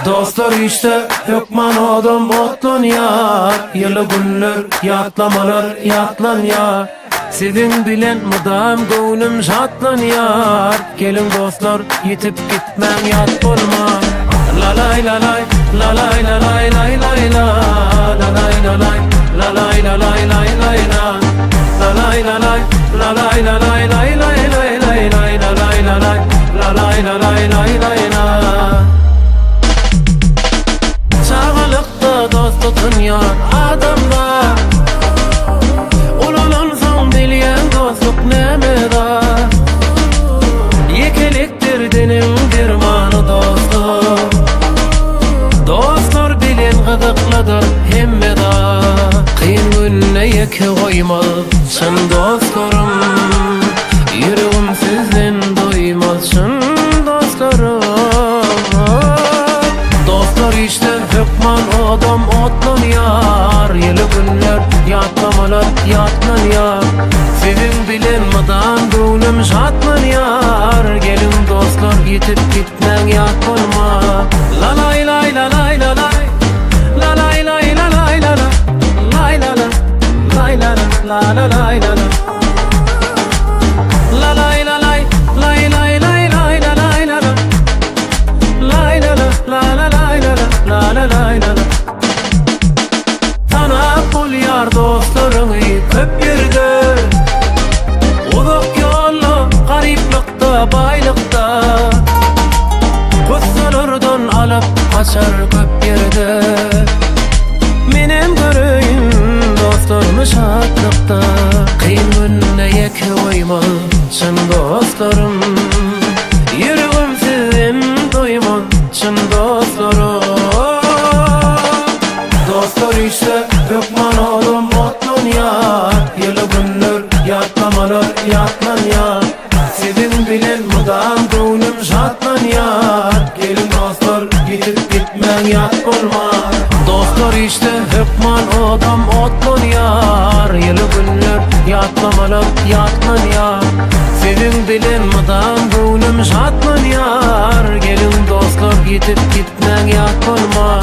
Dostlar işte Hökman adam otlan yar. Yılı günler yatlamalar yatlan yar. Sizin bilen mudam gönlüm şatlan yar. Gelin dostlar yitip gitmem yat olma. La lay la lay la lay la lay lay lay la la lay la lay la lay la lay lay lay la la lay la lay la lay la lay lay lay lay lay lay la lay la lay la lay la lay lay lay la. Çağalıkta dost tutun yar adamda. Ululansın bilyen dostluk nemeda. Yekeliktir dinin dirmanı dostu. Dostlar bilin gıdıkladır hemmeda. Kıyın gününe yeke koymalısın dostlarım. Yüreğim sizden doymalısın dostlarım. Dostlar işte Hökman adam otlan yar. Yılı günler yatlamalar yatlan yar. Sizin bilen madan gönlüm şatlan yar. Gelin dostlar yitip gitmen yat olma. La lay lay la lay la lay la lay lay la lay la lay la la lay la la la lay la la lay la lay lay lay lay lay la lay la la lay la la la lay la la la lay la. Tanap ol yar dostlarını köp yerde. Uzak yollu gariplikta baylıkta. Kussalardan alıp kaçar köp yerde. Menem göreyim dostlarımı şatlıkta. Kıyın gününe yeke koymalısın dostlarım. Yüreğim sizin doymalısın dostlarım. Dostlar işte Hökman adam otlan yar. Yılı günler yatlamalar yatlan yar. Sizin bilen mudam gönlüm şatlan yar. Gelin dostlar gidip gitmen yat olma. Dostlar işte Hökman adam otlan yar. Yılı günler yatlamalar yatlan yar. Sizin bilen mudam gönlüm şatlan yar. Gelin dostlar gidip gitmen yat olma.